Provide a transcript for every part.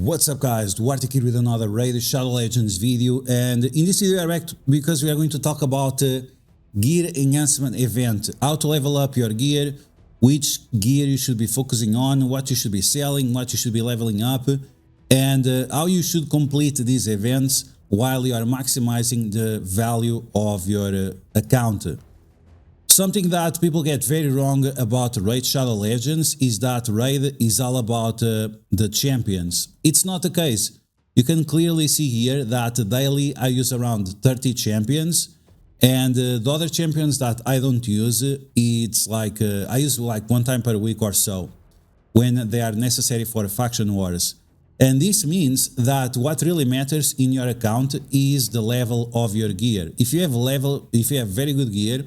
What's up guys, DuArktik here with another Raid Shadow Legends video, and in this video I back because we are going to talk about gear enhancement event, how to level up your gear, which gear you should be focusing on, what you should be selling, what you should be leveling up, and how you should complete these events while you are maximizing the value of your account. Something that people get very wrong about Raid Shadow Legends is that Raid is all about the champions. It's not the case. You can clearly see here that daily I use around 30 champions, and the other champions that I don't use, it's like I use like one time per week or so when they are necessary for faction wars. And this means that what really matters in your account is the level of your gear. If you have very good gear,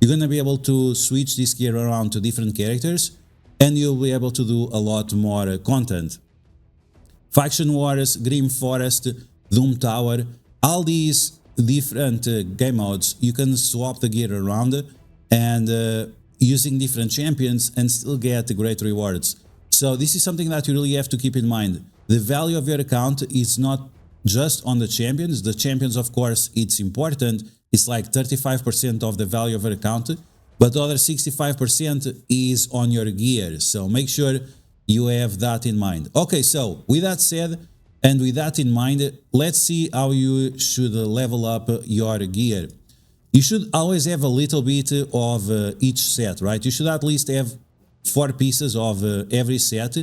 you're going to be able to switch this gear around to different characters, and you'll be able to do a lot more content. Faction Wars, Grim Forest, Doom Tower, all these different game modes, you can swap the gear around and using different champions and still get great rewards. So this is something that you really have to keep in mind. The value of your account is not just on the champions. The champions, of course, it's important. It's like 35% of the value of your account, but the other 65% is on your gear. So make sure you have that in mind. Okay, so with that said, and with that in mind, let's see how you should level up your gear. You should always have a little bit of each set, right? You should at least have 4 pieces of every set,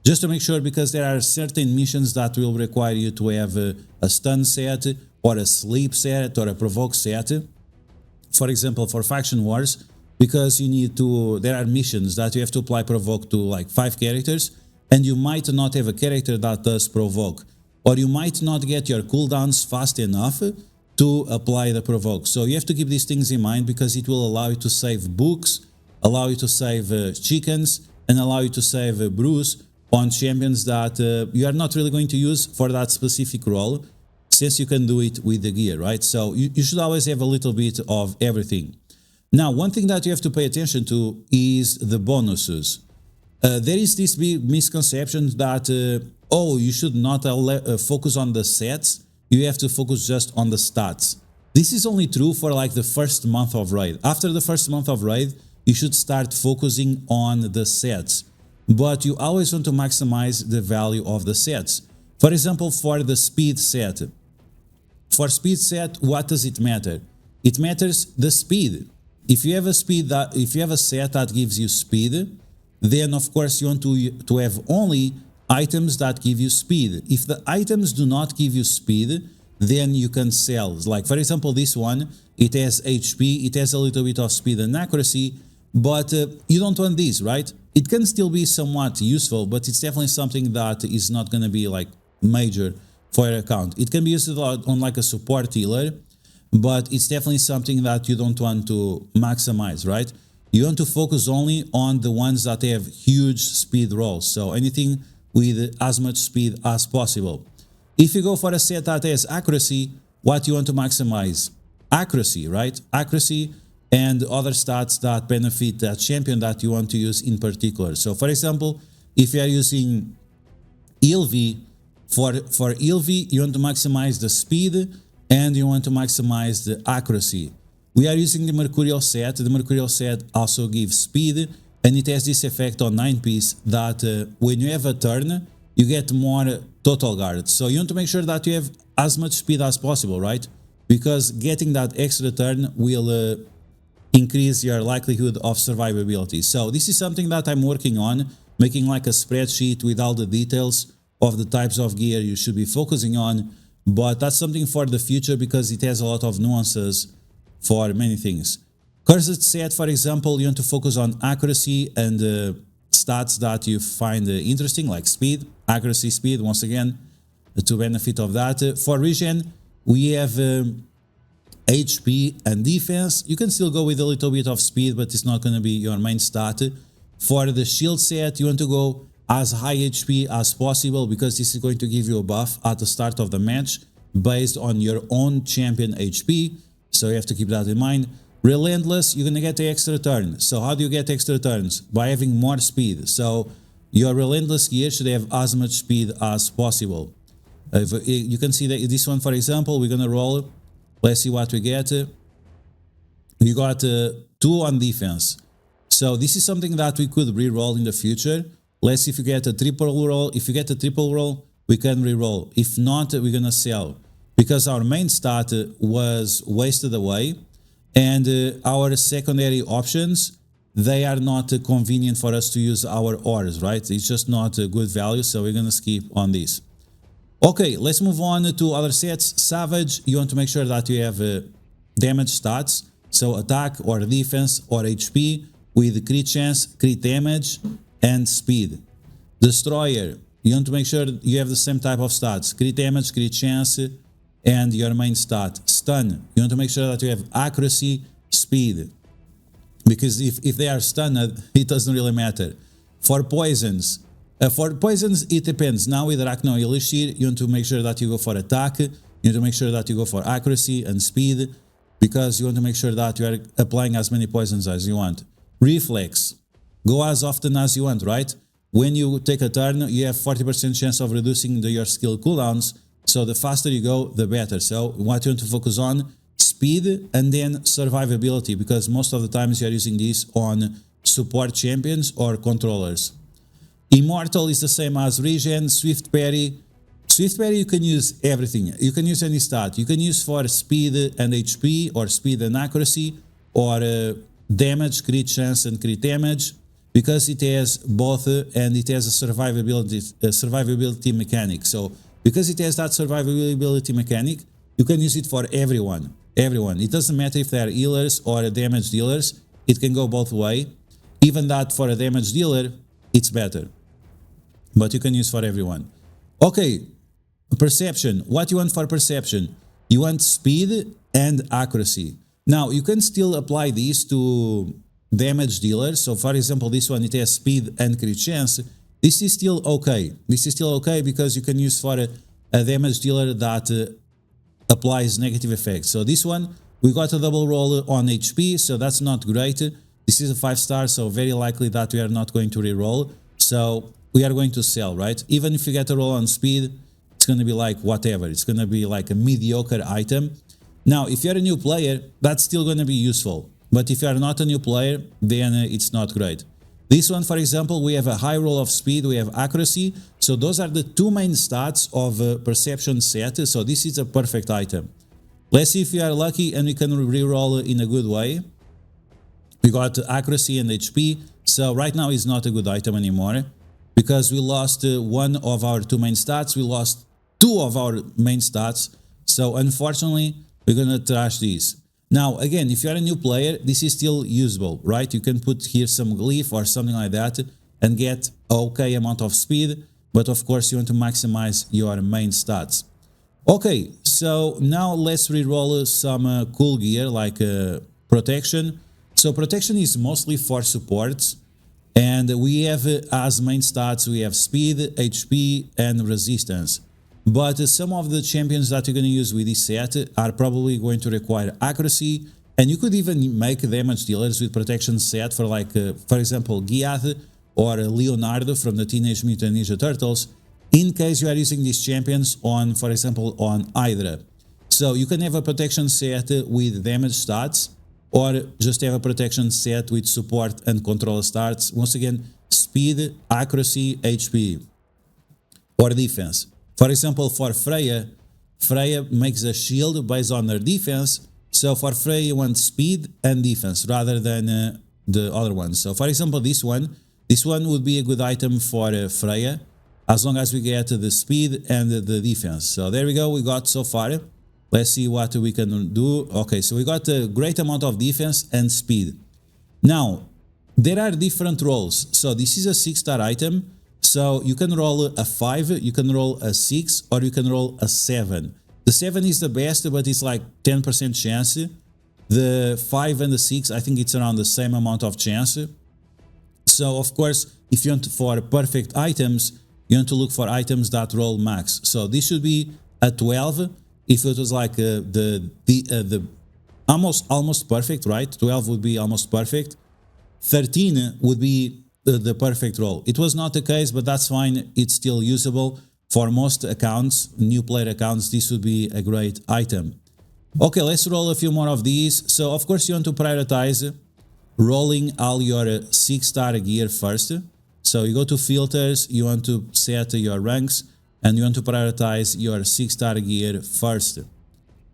just to make sure, because there are certain missions that will require you to have a stun set, or a sleep set, or a provoke set. For example, for faction wars, because you need to, there are missions that you have to apply provoke to like 5 characters, and you might not have a character that does provoke, or you might not get your cooldowns fast enough to apply the provoke. So you have to keep these things in mind, because it will allow you to save books, allow you to save chickens, and allow you to save brews on champions that you are not really going to use for that specific role, since you can do it with the gear, right? So you should always have a little bit of everything. Now, one thing that you have to pay attention to is the bonuses. There is this big misconception that, oh, you should not focus on the sets, you have to focus just on the stats. This is only true for like the first month of Raid. After the first month of Raid, you should start focusing on the sets. But you always want to maximize the value of the sets. For example, for the speed set. For speed set, what does it matter? It matters the speed. If you have a set that gives you speed, then of course you want to have only items that give you speed. If the items do not give you speed, then you can sell. Like for example, this one, it has HP, it has a little bit of speed and accuracy, but you don't want this, right? It can still be somewhat useful, but it's definitely something that is not going to be like major for your account. It can be used on like a support healer, but it's definitely something that you don't want to maximize, right? You want to focus only on the ones that have huge speed rolls, so anything with as much speed as possible. If you go for a set that has accuracy, what you want to maximize? Accuracy, right? Accuracy and other stats that benefit that champion that you want to use in particular. So for example, if you are using ELV, for ELV, you want to maximize the speed and you want to maximize the accuracy. We are using the Mercurial set. The Mercurial set also gives speed, and it has this effect on 9-piece that when you have a turn, you get more total guard. So you want to make sure that you have as much speed as possible, right? Because getting that extra turn will increase your likelihood of survivability. So this is something that I'm working on, making like a spreadsheet with all the details of the types of gear you should be focusing on, but that's something for the future because it has a lot of nuances for many things. Cursed set, for example, you want to focus on accuracy and stats that you find interesting, like speed, accuracy, speed, once again, to benefit of that. For regen, we have HP and defense. You can still go with a little bit of speed, but it's not going to be your main stat. For the shield set, you want to go as high HP as possible, because this is going to give you a buff at the start of the match based on your own champion HP, so you have to keep that in mind. Relentless, you're going to get the extra turn. So how do you get extra turns? By having more speed. So your relentless gear should have as much speed as possible. You can see that this one, for example, we're gonna roll. Let's see what we get. We got 2 on defense. So this is something that we could re-roll in the future. Let's see if you get a triple roll. If you get a triple roll, we can re-roll. If not, we're gonna sell, because our main stat was wasted away, and our secondary options, they are not convenient for us to use our ores, right? It's just not a good value, so we're gonna skip on this. Okay, let's move on to other sets. Savage, you want to make sure that you have damage stats, so attack or defense or HP with crit chance, crit damage, and speed. Destroyer, you want to make sure you have the same type of stats, crit damage, crit chance, and your main stat. Stun, you want to make sure that you have accuracy, speed, because if they are stunned, it doesn't really matter. For poisons, it depends. Now with Arachno Elixir, you want to make sure that you go for attack, you want to make sure that you go for accuracy and speed, because you want to make sure that you are applying as many poisons as you want. Reflex, go as often as you want, right? When you take a turn, you have 40% chance of reducing your skill cooldowns, so the faster you go, the better. So what you want to focus on, speed and then survivability, because most of the times you are using this on support champions or controllers. Immortal is the same as regen. Swift parry. Swift parry, you can use everything. You can use any stat. You can use for speed and HP, or speed and accuracy, or damage, crit chance and crit damage, because it has both and it has a survivability mechanic. So because it has that survivability mechanic, you can use it for everyone. Everyone. It doesn't matter if they are healers or damage dealers. It can go both way. Even that for a damage dealer, it's better. But you can use for everyone. Okay, perception. What you want for perception? You want speed and accuracy. Now, you can still apply these to damage dealers. So, for example, this one, it has speed and crit chance. This is still okay. This is still okay because you can use for a damage dealer that applies negative effects. So this one, we got a double roll on HP, so that's not great. This is a 5-star, so very likely that we are not going to re-roll. So we are going to sell, right? Even if you get a roll on speed, it's going to be like whatever. It's going to be like a mediocre item. Now, if you're a new player, that's still going to be useful. But if you are not a new player, then it's not great. This one, for example, we have a high roll of speed, we have accuracy. So those are the 2 main stats of a perception set. So this is a perfect item. Let's see if we are lucky and we can re-roll in a good way. We got accuracy and HP. So right now is not a good item anymore, because we lost one of our 2 main stats. We lost 2 of our main stats. So unfortunately, we're going to trash these. Now, again, if you're a new player, this is still usable, right? You can put here some glyph or something like that and get an okay amount of speed. But of course, you want to maximize your main stats. Okay, so now let's re-roll some cool gear like protection. So protection is mostly for supports. And we have as main stats, we have speed, HP, and resistance. But some of the champions that you're going to use with this set are probably going to require accuracy. And you could even make damage dealers with protection set for like, for example, Giath or Leonardo from the Teenage Mutant Ninja Turtles, in case you are using these champions on, for example, on Hydra. So you can have a protection set with damage stats, or just have a protection set with support and control stats. Once again, speed, accuracy, HP, or defense. For example, for Freya, Freya makes a shield based on her defense. So for Freya, you want speed and defense rather than the other ones. So for example, this one would be a good item for Freya, as long as we get the speed and the defense. So there we go, we got so far. Let's see what we can do. Okay, so we got a great amount of defense and speed. Now, there are different rolls. So this is a 6-star item. So you can roll a 5, you can roll a 6, or you can roll a 7. The 7 is the best, but it's like 10% chance. The 5 and the 6, I think it's around the same amount of chance. So of course, if you want for perfect items, you want to look for items that roll max. So this should be a 12. If it was like the almost perfect, right? 12 would be almost perfect. 13 would be the perfect roll. It was not the case, but that's fine. It's still usable. For most accounts, new player accounts, this would be a great item. Okay, let's roll a few more of these. So, of course, you want to prioritize rolling all your 6-star gear first. So, you go to filters, you want to set your ranks, and you want to prioritize your 6-star gear first.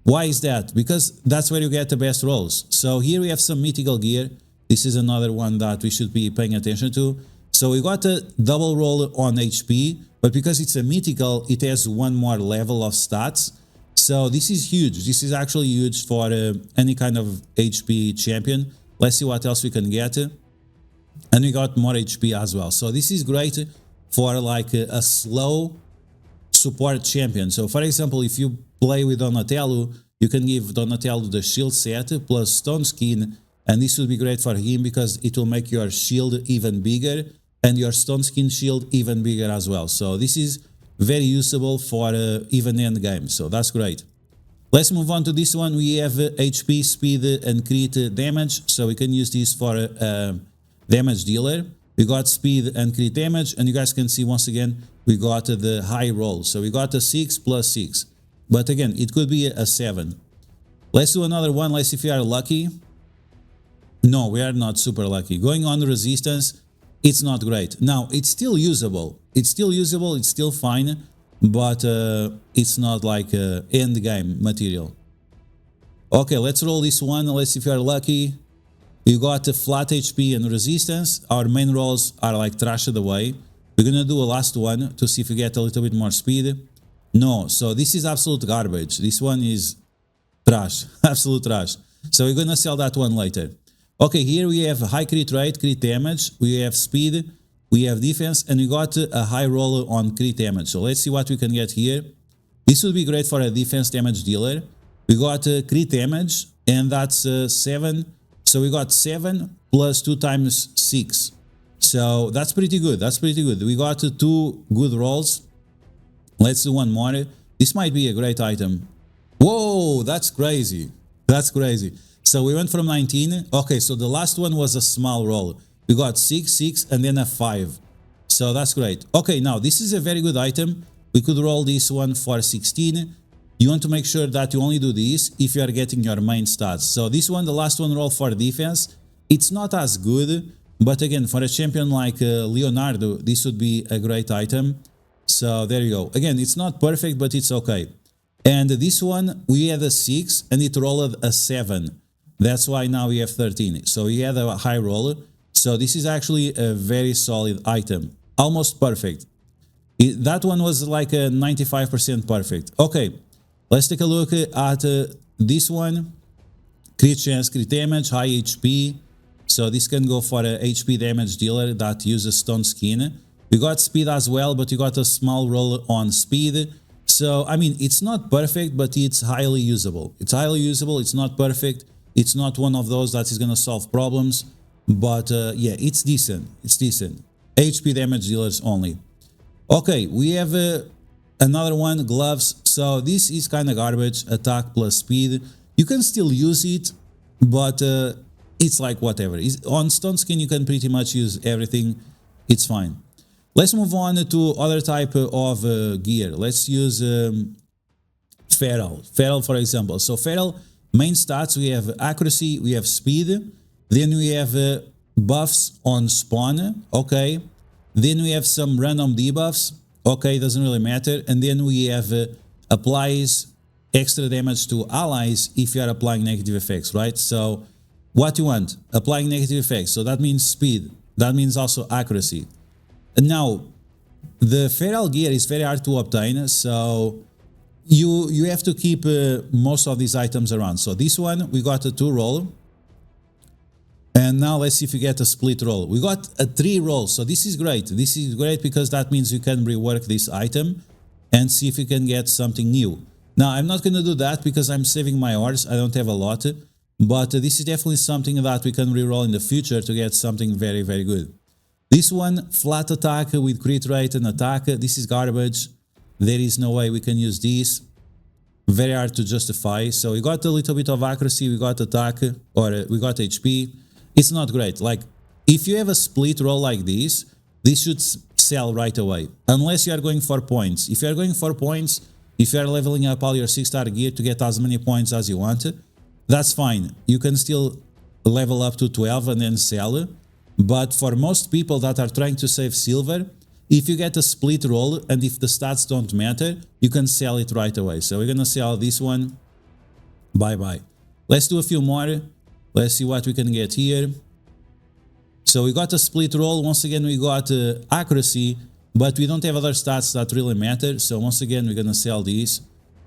Why is that? Because that's where you get the best rolls. So, here we have some mythical gear. This is another one that we should be paying attention to. So, we got a double roll on HP, but because it's a mythical, it has one more level of stats. So this is huge. This is actually huge for any kind of HP champion. Let's see what else we can get. And we got more HP as well. So this is great for like a slow support champion. So for example, if you play with Donatello, you can give Donatello the shield set plus stone skin. And this will be great for him because it will make your shield even bigger and your stone skin shield even bigger as well. So this is very usable for even end game. So that's great. Let's move on to this one. We have HP, speed, and crit damage. So we can use this for damage dealer. We got speed and crit damage. And you guys can see once again, we got the high roll. So we got a 6 plus 6. But again, it could be a 7. Let's do another one. Let's see if we are lucky. No, we are not super lucky. Going on resistance, it's not great. Now, it's still usable. It's still usable. It's still fine. But it's not like end game material. Okay, let's roll this one. Let's see if you are lucky. You got a flat HP and resistance. Our main rolls are like trashed away. We're gonna do a last one to see if we get a little bit more speed. No, so this is absolute garbage. This one is trash. Absolute trash. So we're gonna sell that one later. Okay, here we have high crit rate, crit damage, we have speed, we have defense, and we got a high roll on crit damage. So let's see what we can get here. This would be great for a defense damage dealer. We got crit damage, and that's 7. So we got 7 plus 2 times 6. So that's pretty good. That's pretty good. We got 2 good rolls. Let's do one more. This might be a great item. Whoa, that's crazy. That's crazy. So we went from 19. Okay, so the last one was a small roll. We got 6, 6, and then a 5. So that's great. Okay, now this is a very good item. We could roll this one for 16. You want to make sure that you only do this if you are getting your main stats. So this one, the last one roll for defense, it's not as good. But again, for a champion like Leonardo, this would be a great item. So there you go. Again, it's not perfect, but it's okay. And this one, we had a 6 and it rolled a 7. That's why now we have 13. So we had a high roller. So this is actually a very solid item. Almost perfect. That one was like a 95% perfect. Okay, let's take a look at this one. Crit chance, crit damage, high HP. So this can go for a HP damage dealer that uses stone skin. We got speed as well, but you got a small roll on speed. So, I mean, it's not perfect, but it's highly usable. It's highly usable. It's not perfect. It's not one of those that is going to solve problems. But yeah, it's decent. It's decent. HP damage dealers only. Okay, we have another one, gloves. So this is kind of garbage. Attack plus speed. You can still use it, but it's like whatever. On stone skin, you can pretty much use everything. It's fine. Let's move on to other type of gear. Let's use Feral. Feral, for example. So Feral, main stats, we have accuracy, we have speed. Then we have buffs on spawn. Okay. Then we have some random debuffs. Okay, doesn't really matter. And then we have applies extra damage to allies if you are applying negative effects, right? So what you want? Applying negative effects. So that means speed. That means also accuracy. And now, the feral gear is very hard to obtain, so you have to keep most of these items around. So this one, we got a 2 roll. And now let's see if we get a split roll. We got a 3 roll, so this is great. This is great because that means you can rework this item and see if you can get something new. Now, I'm not going to do that because I'm saving my ores. I don't have a lot. But this is definitely something that we can reroll in the future to get something very, very good. This one, flat attack with crit rate and attack. This is garbage. There is no way we can use this. Very hard to justify. So we got a little bit of accuracy. We got attack, or we got HP. It's not great. Like, If you have a split roll like this should sell right away, unless you are going for points. If you are going for points, if you are leveling up all your 6-star gear to get as many points as you want, that's fine. You can still level up to 12 and then sell. But for most people that are trying to save silver, if you get a split roll and if the stats don't matter, you can sell it right away. So we're gonna sell this one. Bye-bye. Let's do a few more. Let's see what we can get here. So we got a split roll. Once again, we got accuracy, but we don't have other stats that really matter. So once again, we're gonna sell these.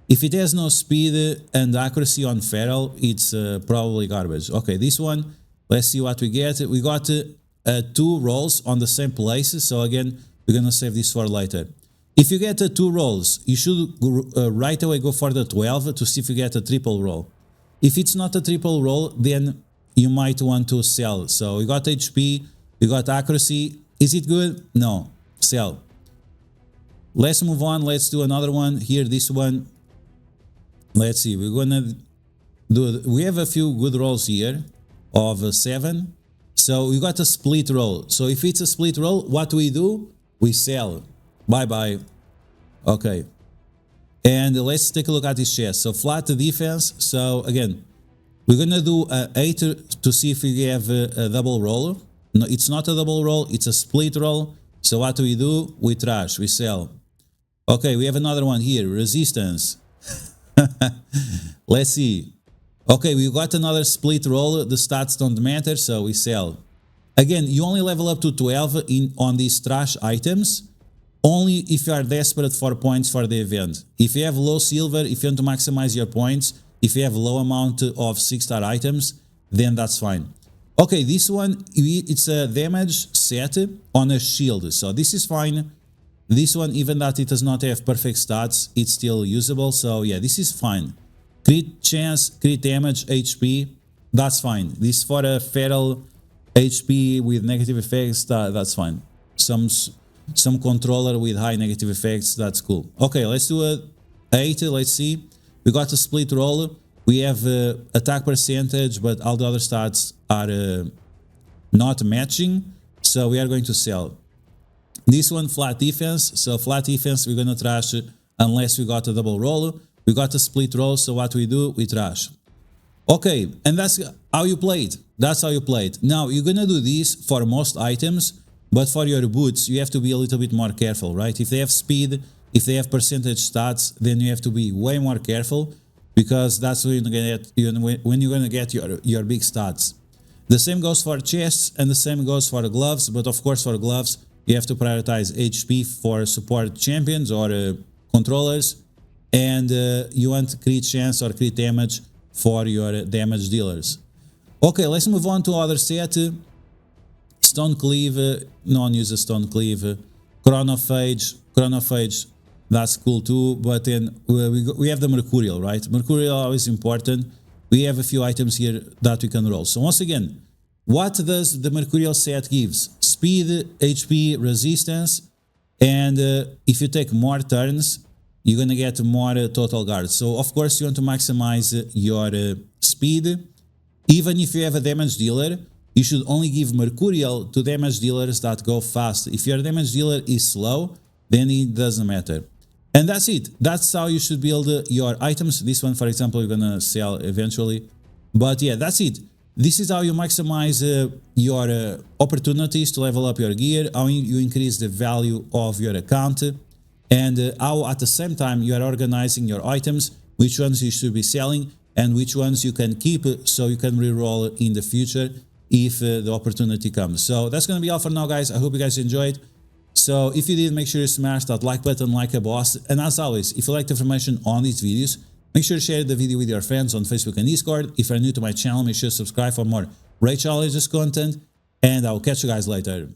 If it has no speed and accuracy on feral, it's probably garbage. Okay, this one, let's see what we get. We got 2 rolls on the same places. So again, we're gonna save this for later. If you get 2 rolls, you should right away go for the 12 to see if you get a triple roll. If it's not a triple roll, then you might want to sell. So we got HP, we got accuracy. Is it good? No. Sell. Let's move on. Let's do another one here. This one. Let's see. We're gonna do. We have a few good rolls here of 7. So we got a split roll. So if it's a split roll, what do? We sell. Bye bye. Okay. And let's take a look at this chest. So flat defense. So again, we're gonna do 8 to see if we have a double roll. No, it's not a double roll, it's a split roll. So what do? We trash, we sell. Okay, we have another one here, resistance. Let's see. Okay, we got another split roll. The stats don't matter, so we sell. Again, you only level up to 12 on these trash items, only if you are desperate for points for the event. If you have low silver, if you want to maximize your points, if you have low amount of 6-star items, then that's fine. Okay, this one, it's a damage set on a shield. So this is fine. This one, even that it does not have perfect stats, it's still usable. So yeah, this is fine. Crit chance, crit damage, HP, that's fine. This for a feral HP with negative effects, that's fine. Some controller with high negative effects, that's cool. Okay, let's do a 8, let's see. We got a split roll. We have attack percentage, but all the other stats are not matching. So we are going to sell. This one, flat defense. So flat defense, we're going to trash unless we got a double roll. We got a split roll, so what do? We trash. Okay, and that's how you play it. That's how you play it. Now, you're going to do this for most items, but for your boots, you have to be a little bit more careful, right? If they have speed, if they have percentage stats, then you have to be way more careful, because that's when you're going to get your big stats. The same goes for chests and the same goes for gloves, but of course for gloves, you have to prioritize HP for support champions or controllers, and you want crit chance or crit damage for your damage dealers. Okay, let's move on to other set. Stone Cleave, no one uses Stone Cleave. Chronophage, that's cool too, but then we have the Mercurial, right? Mercurial always important. We have a few items here that we can roll. So once again, what does the Mercurial set gives? Speed, HP, resistance, and if you take more turns, you're gonna get more total guard. So of course you want to maximize your speed. Even if you have a damage dealer, you should only give Mercurial to damage dealers that go fast. If your damage dealer is slow, then it doesn't matter. And that's it. That's how you should build your items. This one, for example, you're gonna sell eventually. But yeah, that's it. This is how you maximize your opportunities to level up your gear, how you increase the value of your account, and how at the same time you are organizing your items, which ones you should be selling and which ones you can keep so you can reroll in the future if the opportunity comes. So that's going to be all for now, guys. I hope you guys enjoyed. So if you did, make sure you smash that like button like a boss. And as always, if you liked the information on these videos, make sure to share the video with your friends on Facebook and Discord. If you're new to my channel, make sure to subscribe for more Raid Challenges content. And I will catch you guys later.